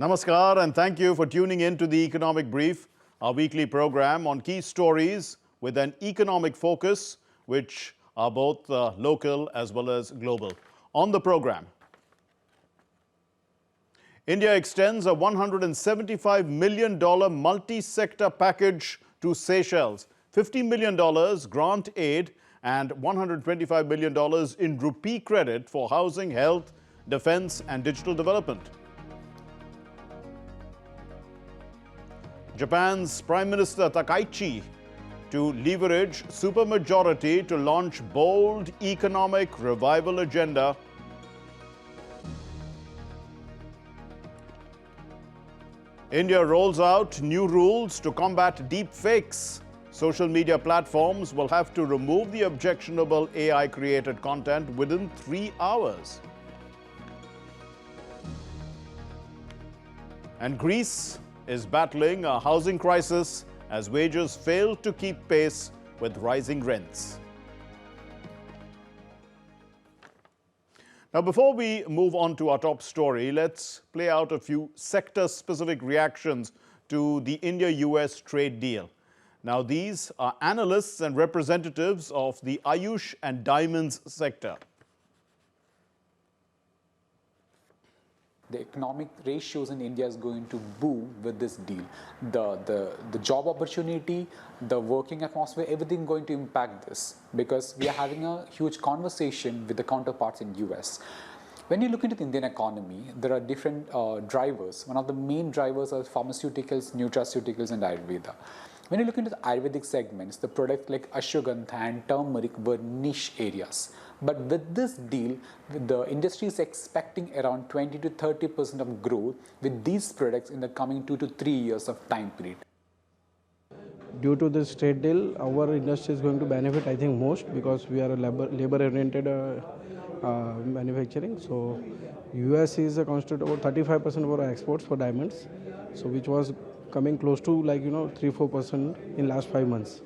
Namaskar and thank you for tuning in to the Economic Brief, our weekly program on key stories with an economic focus which are both local as well as global. On the program, India extends a $175 million multi-sector package to Seychelles, $50 million grant aid and $125 million in rupee credit for housing, health, defense and digital development. Japan's Prime Minister Takaichi to leverage supermajority to launch bold economic revival agenda. India rolls out new rules to combat deepfakes. Social media platforms will have to remove the objectionable AI-created content within 3 hours. And Greece is battling a housing crisis as wages fail to keep pace with rising rents. Now, before we move on to our top story, let's play out a few sector-specific reactions to the India-US trade deal. Now, these are analysts and representatives of the Ayush and Diamonds sector. The economic ratios in India is going to boom with this deal. The job opportunity, the working atmosphere, everything going to impact this because we are having a huge conversation with the counterparts in US. When you look into the Indian economy, there are different drivers. One of the main drivers are pharmaceuticals, nutraceuticals and Ayurveda. When you look into the Ayurvedic segments, the products like ashwagandha and turmeric were niche areas. But with this deal, the industry is expecting around 20 to 30% of growth with these products in the coming 2 to 3 years of time period. Due to this trade deal, our industry is going to benefit, I think, most because we are a labor-oriented manufacturing. So, US is a constitute about 35% of our exports for diamonds, so which was coming close to 3-4% in last 5 months.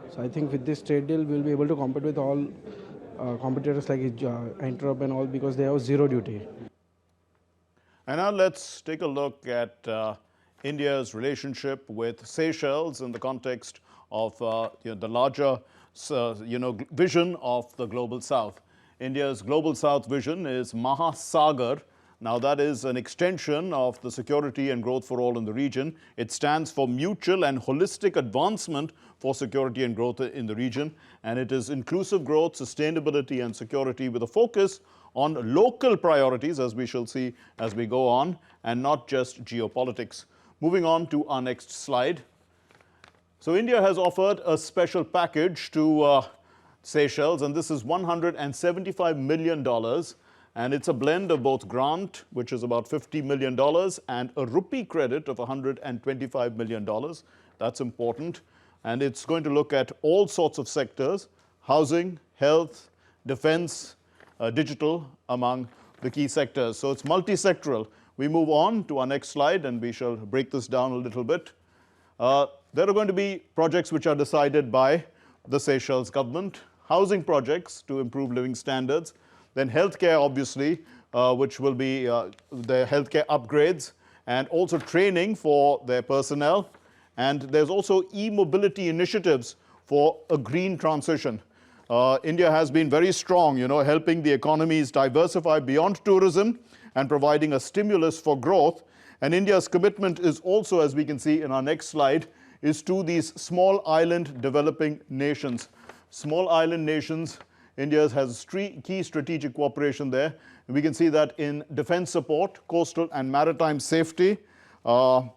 So, I think with this trade deal, we'll be able to compete with all competitors like Interop and all because they have zero duty. And now let's take a look at India's relationship with Seychelles in the context of the larger vision of the Global South. India's Global South vision is Mahasagar. Now, that is an extension of the security and growth for all in the region. It stands for mutual and holistic advancement for security and growth in the region. And it is inclusive growth, sustainability and security with a focus on local priorities, as we shall see as we go on, and not just geopolitics. Moving on to our next slide. So, India has offered a special package to Seychelles, and this is $175 million. And it's a blend of both grant, which is about $50 million, and a rupee credit of $125 million. That's important. And it's going to look at all sorts of sectors: housing, health, defense, digital, among the key sectors. So it's multi-sectoral. We move on to our next slide, and we shall break this down a little bit. There are going to be projects which are decided by the Seychelles government, housing projects to improve living standards, then healthcare, obviously, which will be their healthcare upgrades, and also training for their personnel. And there's also e-mobility initiatives for a green transition. India has been very strong, helping the economies diversify beyond tourism and providing a stimulus for growth. And India's commitment is also, as we can see in our next slide, is to these small island developing nations. Small island nations, India has key strategic cooperation there. We can see that in defense support, coastal and maritime safety.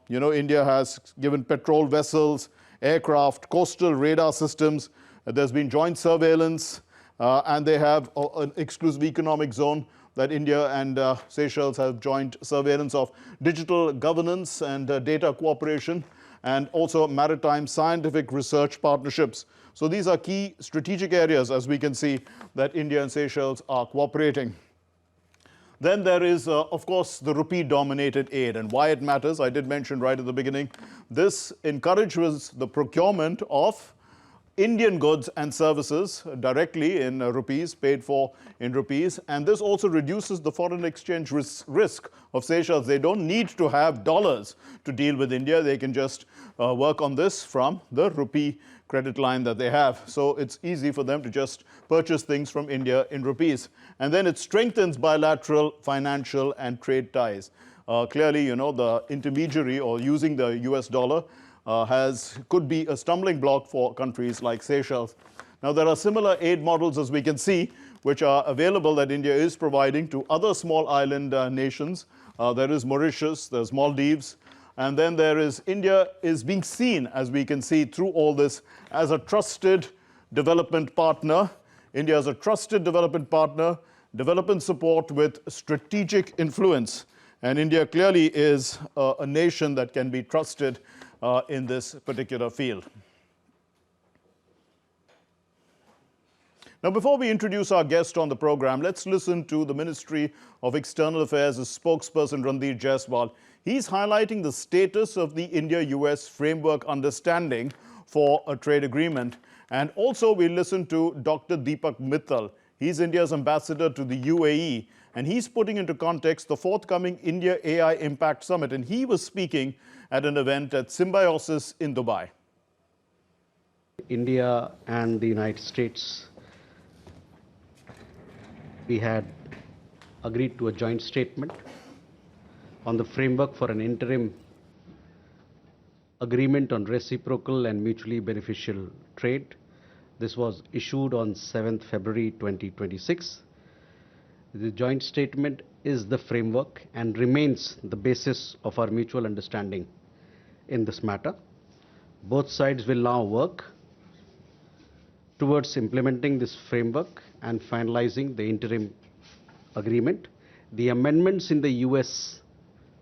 India has given patrol vessels, aircraft, coastal radar systems. There's been joint surveillance, and they have an exclusive economic zone that India and Seychelles have joint surveillance of digital governance and data cooperation, and also maritime scientific research partnerships. So these are key strategic areas, as we can see, that India and Seychelles are cooperating. Then there is, of course, the rupee-dominated aid, and why it matters, I did mention right at the beginning. This encourages the procurement of Indian goods and services directly in rupees, paid for in rupees. And this also reduces the foreign exchange risk of Seychelles. They don't need to have dollars to deal with India. They can just work on this from the rupee credit line that they have. So it's easy for them to just purchase things from India in rupees. And then it strengthens bilateral financial and trade ties. Clearly, you know, the intermediary or using the US dollar could be a stumbling block for countries like Seychelles. Now, there are similar aid models, as we can see, which are available that India is providing to other small island nations. There is Mauritius, there's Maldives, and then there is India is being seen, as we can see through all this, as a trusted development partner. India is a trusted development partner, development support with strategic influence. And India clearly is a nation that can be trusted in this particular field. Now, before we introduce our guest on the program, let's listen to the Ministry of External Affairs' spokesperson, Ranveer Jaiswal. He's highlighting the status of the India-US framework understanding for a trade agreement. And also, we listen to Dr. Deepak Mittal. He's India's ambassador to the UAE, and he's putting into context the forthcoming India AI Impact Summit. And he was speaking at an event at Symbiosis in Dubai. India and the United States, we had agreed to a joint statement on the framework for an interim agreement on reciprocal and mutually beneficial trade. This was issued on 7th February 2026. The joint statement is the framework and remains the basis of our mutual understanding in this matter. Both sides will now work towards implementing this framework and finalizing the interim agreement. The amendments in the US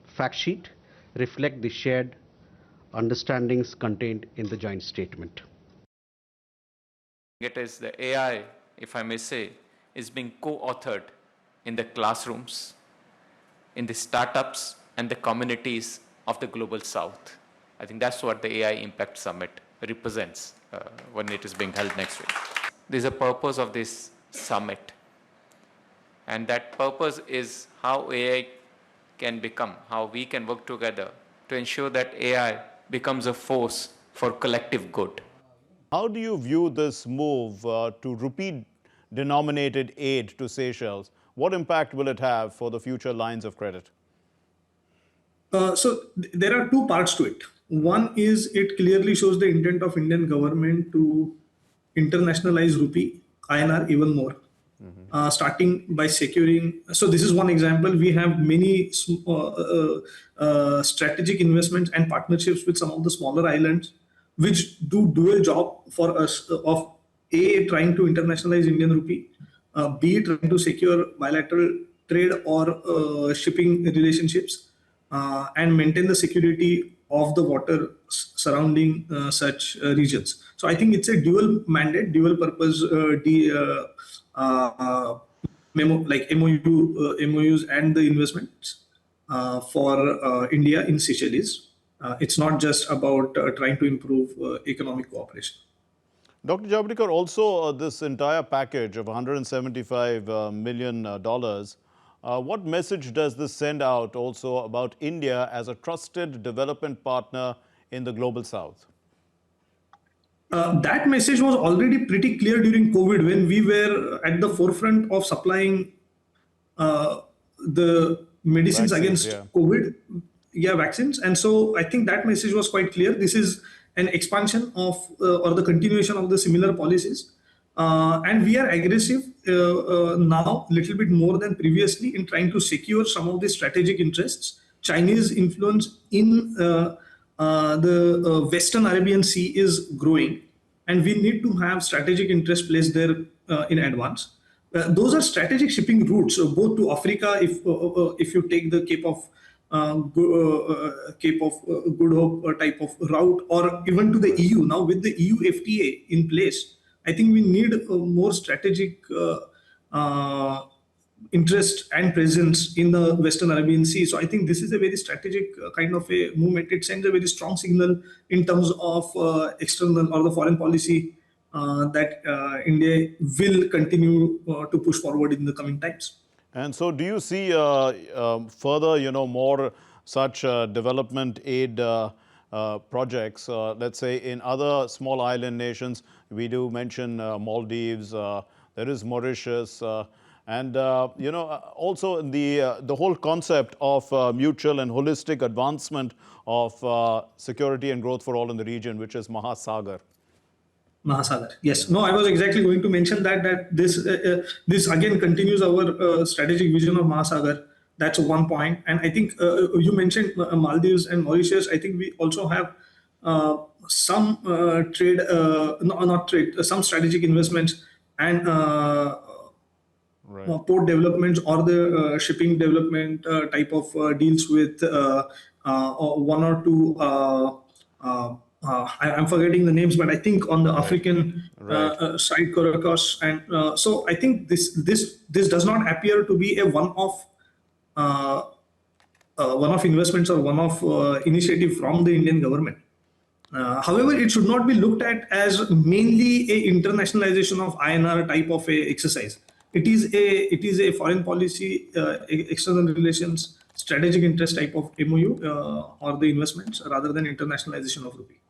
fact sheet reflect the shared understandings contained in the joint statement. It is the AI, if I may say, is being co-authored in the classrooms, in the startups and the communities of the Global South. I think that's what the AI Impact Summit represents when it is being held next week. There's a purpose of this summit, and that purpose is how AI can become, how we can work together to ensure that AI becomes a force for collective good. How do you view this move to rupee-denominated aid to Seychelles? What impact will it have for the future lines of credit? So there are two parts to it. One is it clearly shows the intent of Indian government to internationalize rupee, INR even more, starting by securing. So this is one example. We have many strategic investments and partnerships with some of the smaller islands, which do dual job for us of A, trying to internationalize Indian rupee, B, trying to secure bilateral trade or shipping relationships, and maintain the security of the water surrounding such regions. So I think it's a dual mandate, dual purpose like MOUs and the investments for India in Seychelles. It's not just about trying to improve economic cooperation. Dr. Javadekar, also this entire package of $175 million, what message does this send out also about India as a trusted development partner in the Global South? That message was already pretty clear during COVID when we were at the forefront of supplying the medicines against COVID, vaccines. And so I think that message was quite clear. This is an expansion of or the continuation of the similar policies. And we are aggressive now, a little bit more than previously, in trying to secure some of the strategic interests. Chinese influence in the Western Arabian Sea is growing, and we need to have strategic interest placed there in advance. Those are strategic shipping routes, both to Africa, if you take the Cape of Good Hope type of route, or even to the EU. Now with the EU FTA in place, I think we need a more strategic interest and presence in the Western Arabian Sea. So I think this is a very strategic kind of a movement. It sends a very strong signal in terms of external or the foreign policy that India will continue to push forward in the coming times. And so, do you see further, more such development aid projects, let's say in other small island nations? We do mention Maldives, there is Mauritius, and also the whole concept of mutual and holistic advancement of security and growth for all in the region, which is Mahasagar. Mahasagar. Yes. No, I was exactly going to mention that this again continues our strategic vision of Mahasagar. That's one point. And I think you mentioned Maldives and Mauritius. I think we also have some trade, no, not trade, some strategic investments and port developments or the shipping development type of deals with one or two. I'm forgetting the names, but I think on the African side, Caracas, and so I think this does not appear to be a one-off investments or one-off initiative from the Indian government. However, it should not be looked at as mainly a internationalization of INR type of a exercise. It is a foreign policy, external relations, strategic interest type of MOU or the investments rather than internationalization of rupee.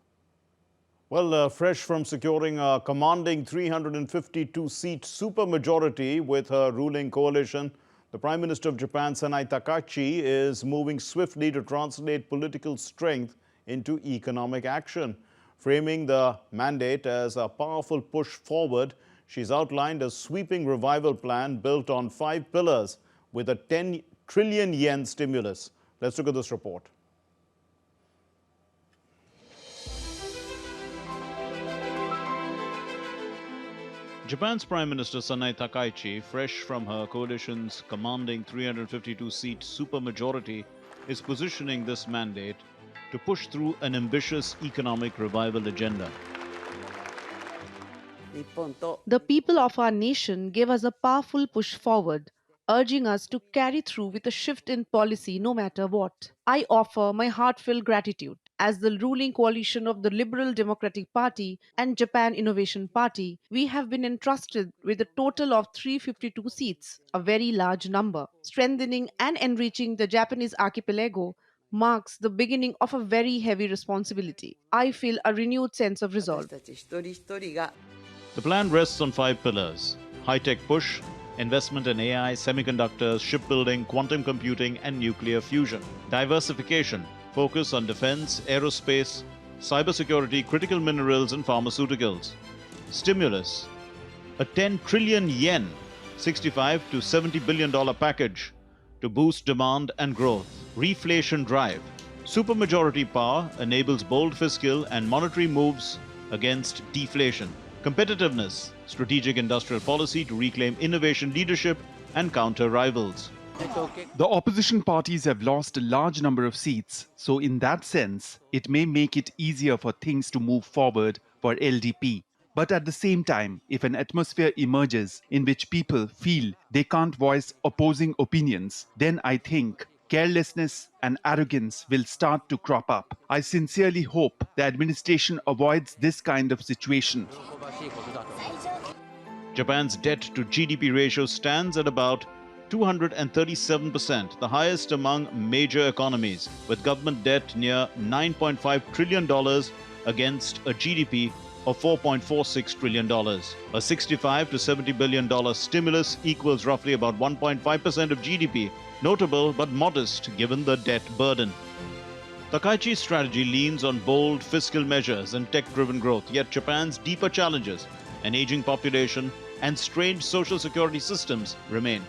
Well, fresh from securing a commanding 352-seat supermajority with her ruling coalition, the Prime Minister of Japan, Sanai Takachi, is moving swiftly to translate political strength into economic action. Framing the mandate as a powerful push forward, she's outlined a sweeping revival plan built on 5 pillars with a 10 trillion yen stimulus. Let's look at this report. Japan's Prime Minister Sanai Takachi, fresh from her coalition's commanding 352-seat supermajority, is positioning this mandate to push through an ambitious economic revival agenda. The people of our nation gave us a powerful push forward, urging us to carry through with a shift in policy no matter what. I offer my heartfelt gratitude. As the ruling coalition of the Liberal Democratic Party and Japan Innovation Party, we have been entrusted with a total of 352 seats, a very large number. Strengthening and enriching the Japanese archipelago marks the beginning of a very heavy responsibility. I feel a renewed sense of resolve. The plan rests on 5 pillars: high-tech push, investment in AI, semiconductors, shipbuilding, quantum computing, and nuclear fusion; diversification, focus on defense, aerospace, cybersecurity, critical minerals, and pharmaceuticals; stimulus, a 10 trillion yen, $65 to $70 billion package to boost demand and growth; reflation drive, supermajority power enables bold fiscal and monetary moves against deflation; competitiveness, strategic industrial policy to reclaim innovation leadership and counter rivals. The opposition parties have lost a large number of seats, so in that sense, it may make it easier for things to move forward for LDP. But at the same time, if an atmosphere emerges in which people feel they can't voice opposing opinions, then I think carelessness and arrogance will start to crop up. I sincerely hope the administration avoids this kind of situation. Japan's debt to GDP ratio stands at about 237%, the highest among major economies, with government debt near $9.5 trillion against a GDP of $4.46 trillion. A $65 to $70 billion stimulus equals roughly about 1.5% of GDP, notable but modest given the debt burden. Takaichi's strategy leans on bold fiscal measures and tech-driven growth, yet Japan's deeper challenges, an aging population and strained social security systems, remain.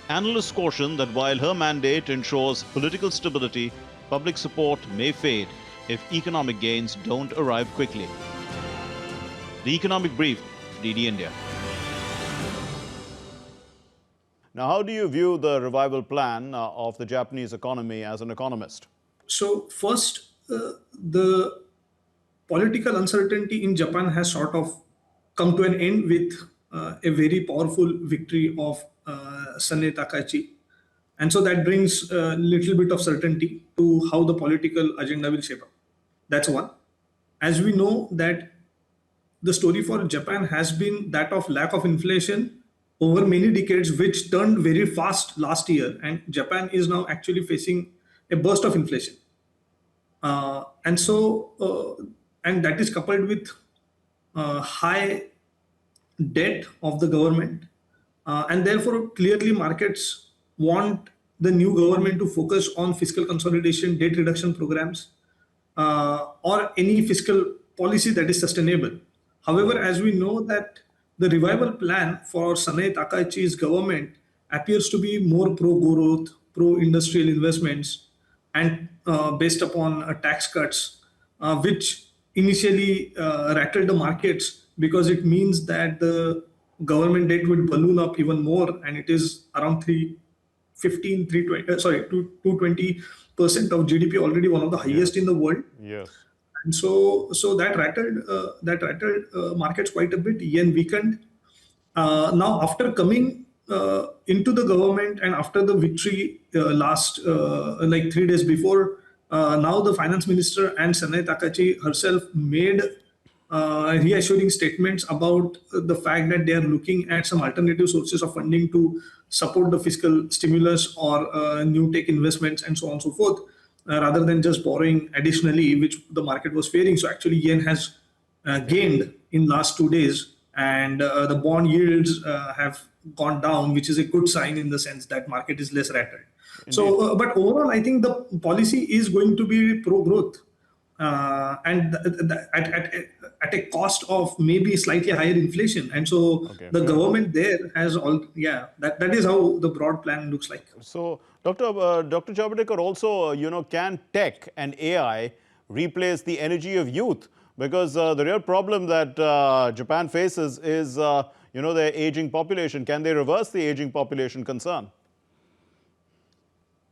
Analysts caution that while her mandate ensures political stability, public support may fade if economic gains don't arrive quickly. The Economic Brief, DD India. Now, how do you view the revival plan of the Japanese economy as an economist? So first, the political uncertainty in Japan has sort of come to an end with a very powerful victory of Sanai Takaichi. And so that brings a little bit of certainty to how the political agenda will shape up. That's one. As we know that the story for Japan has been that of lack of inflation over many decades, which turned very fast last year. And Japan is now actually facing a burst of inflation. And that is coupled with high debt of the government. And therefore, clearly, markets want the new government to focus on fiscal consolidation, debt reduction programs, or any fiscal policy that is sustainable. However, as we know that the revival plan for Sanae Takaichi's government appears to be more pro-growth, pro-industrial investments, and based upon tax cuts, which initially rattled the markets because it means that the government debt would balloon up even more, and it is around 220% of GDP, already one of the highest in the world. Yes. And so that rattled markets quite a bit. Yen weakened. Now, after coming into the government and after the victory last like 3 days before, now the finance minister and Sanae Takaichi herself made reassuring statements about the fact that they are looking at some alternative sources of funding to support the fiscal stimulus or new tech investments and so on and so forth, rather than just borrowing additionally, which the market was fearing. So actually, yen has gained in last 2 days, and the bond yields have gone down, which is a good sign in the sense that market is less rattled. Indeed. So, but overall, I think the policy is going to be pro-growth. And at a cost of maybe slightly higher inflation, and so the government there has that is how the broad plan looks like. So, Dr. Javadekar, also, can tech and AI replace the energy of youth? Because the real problem that Japan faces is their aging population. Can they reverse the aging population concern?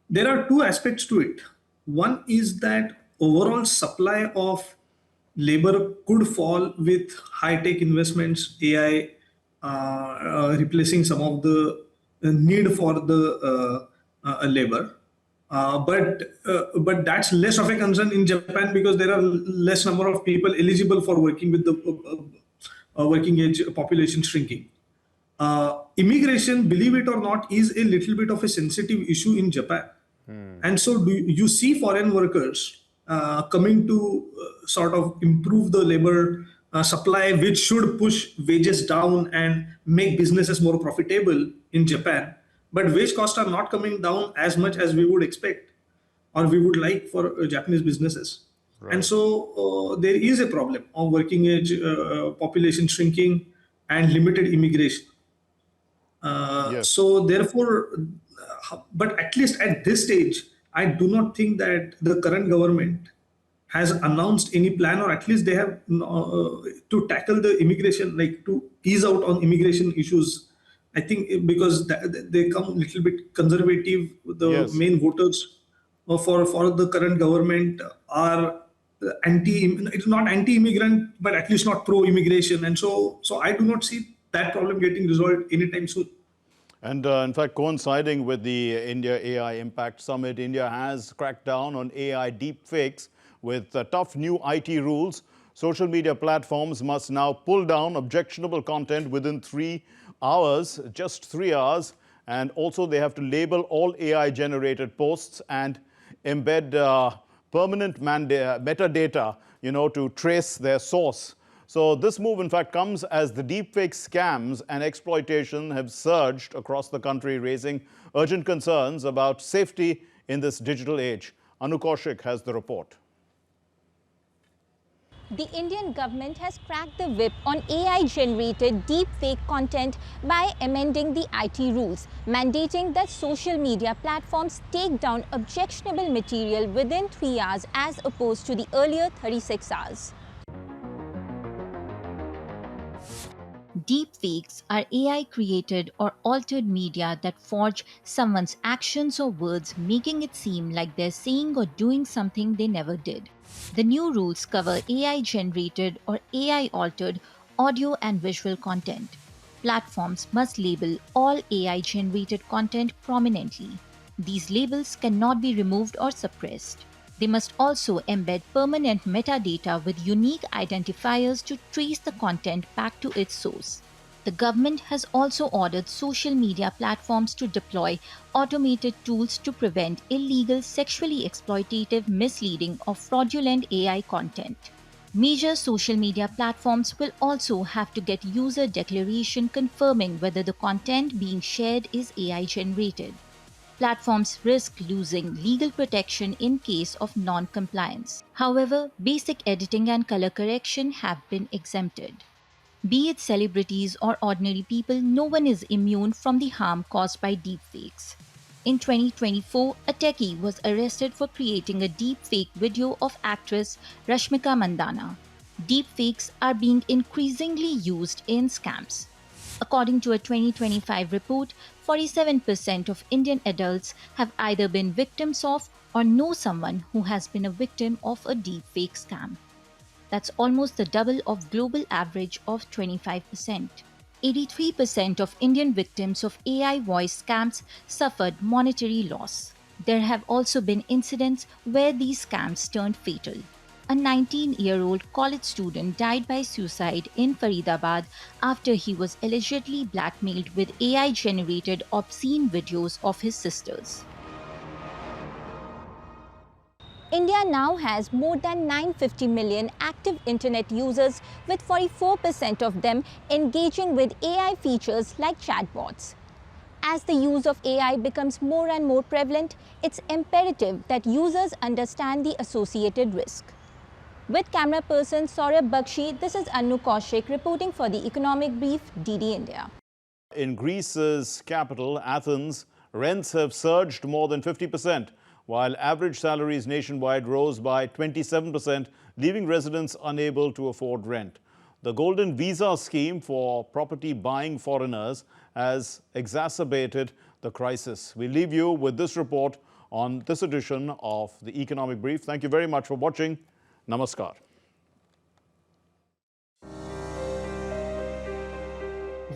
There are two aspects to it. One is that overall supply of labor could fall with high-tech investments, AI replacing some of the need for the labor. But that's less of a concern in Japan because there are less number of people eligible for working with the working age population shrinking. Immigration, believe it or not, is a little bit of a sensitive issue in Japan. And so you see foreign workers coming to sort of improve the labor supply, which should push wages down and make businesses more profitable in Japan. But wage costs are not coming down as much as we would expect or we would like for Japanese businesses. Right. And so there is a problem of working age population shrinking and limited immigration. Yes. So therefore, but at least at this stage, I do not think that the current government has announced any plan, or at least they have to tackle the immigration, like to ease out on immigration issues. I think because they come a little bit conservative. The main voters for the current government are it's not anti-immigrant, but at least not pro-immigration. And so I do not see that problem getting resolved anytime soon. And in fact, coinciding with the India AI Impact Summit, India has cracked down on AI deepfakes with tough new IT rules. Social media platforms must now pull down objectionable content within 3 hours, just 3 hours. And also they have to label all AI-generated posts and embed permanent metadata, to trace their source. So this move, in fact, comes as the deepfake scams and exploitation have surged across the country, raising urgent concerns about safety in this digital age. Anu Kaushik has the report. The Indian government has cracked the whip on AI-generated deepfake content by amending the IT rules, mandating that social media platforms take down objectionable material within 3 hours as opposed to the earlier 36 hours. Deepfakes are AI-created or altered media that forge someone's actions or words, making it seem like they're saying or doing something they never did. The new rules cover AI-generated or AI-altered audio and visual content. Platforms must label all AI-generated content prominently. These labels cannot be removed or suppressed. They must also embed permanent metadata with unique identifiers to trace the content back to its source. The government has also ordered social media platforms to deploy automated tools to prevent illegal, sexually exploitative, misleading, or fraudulent AI content. Major social media platforms will also have to get user declaration confirming whether the content being shared is AI generated. Platforms risk losing legal protection in case of non-compliance. However, basic editing and color correction have been exempted. Be it celebrities or ordinary people, no one is immune from the harm caused by deepfakes. In 2024, a techie was arrested for creating a deepfake video of actress Rashmika Mandanna. Deepfakes are being increasingly used in scams. According to a 2025 report, 47% of Indian adults have either been victims of or know someone who has been a victim of a deepfake scam. That's almost the double of global average of 25%. 83% of Indian victims of AI voice scams suffered monetary loss. There have also been incidents where these scams turned fatal. A 19-year-old college student died by suicide in Faridabad after he was allegedly blackmailed with AI-generated obscene videos of his sisters. India now has more than 950 million active internet users, with 44% of them engaging with AI features like chatbots. As the use of AI becomes more and more prevalent, it's imperative that users understand the associated risk. With camera person Saurabh Bakshi, this is Anu Kaushik reporting for the Economic Brief, DD India. In Greece's capital, Athens, rents have surged more than 50%, while average salaries nationwide rose by 27%, leaving residents unable to afford rent. The Golden Visa scheme for property buying foreigners has exacerbated the crisis. We leave you with this report on this edition of the Economic Brief. Thank you very much for watching. Namaskar.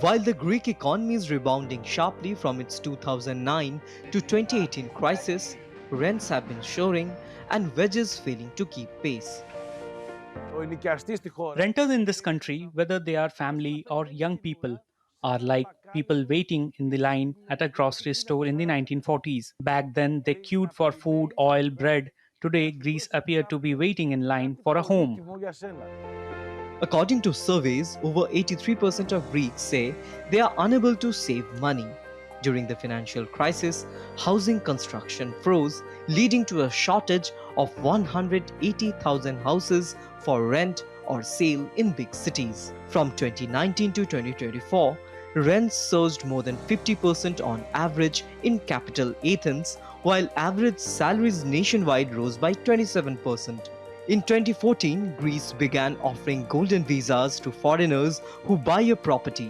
While the Greek economy is rebounding sharply from its 2009 to 2018 crisis, rents have been soaring and wages failing to keep pace. Renters in this country, whether they are family or young people, are like people waiting in the line at a grocery store in the 1940s. Back then, they queued for food, oil, bread. Today, Greece appeared to be waiting in line for a home. According to surveys, over 83% of Greeks say they are unable to save money. During the financial crisis, housing construction froze, leading to a shortage of 180,000 houses for rent or sale in big cities. From 2019 to 2024, rents surged more than 50% on average in capital Athens, while average salaries nationwide rose by 27%. In 2014, Greece began offering golden visas to foreigners who buy a property.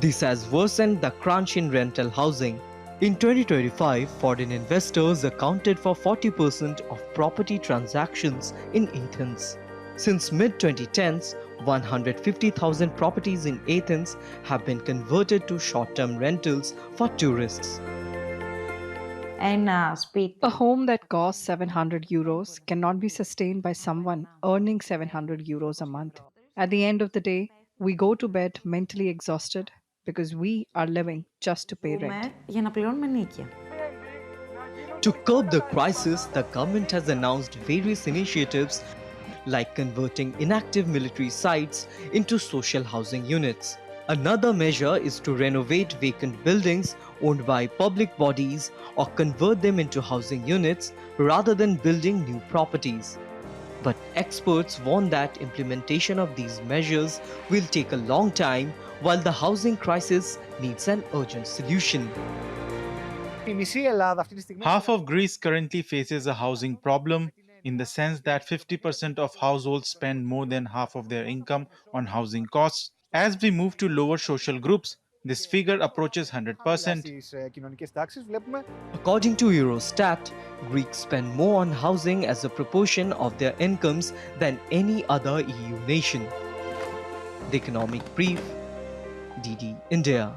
This has worsened the crunch in rental housing. In 2025, foreign investors accounted for 40% of property transactions in Athens. Since mid-2010s, 150,000 properties in Athens have been converted to short-term rentals for tourists. A home that costs 700 euros cannot be sustained by someone earning 700 euros a month. At the end of the day, we go to bed mentally exhausted because we are living just to pay rent. To curb the crisis, the government has announced various initiatives like converting inactive military sites into social housing units. Another measure is to renovate vacant buildings owned by public bodies or convert them into housing units rather than building new properties. But experts warn that implementation of these measures will take a long time, while the housing crisis needs an urgent solution. Half of Greece currently faces a housing problem, in the sense that 50% of households spend more than half of their income on housing costs. As we move to lower social groups, this figure approaches 100%. According to Eurostat, Greeks spend more on housing as a proportion of their incomes than any other EU nation. The Economic Brief, DD India.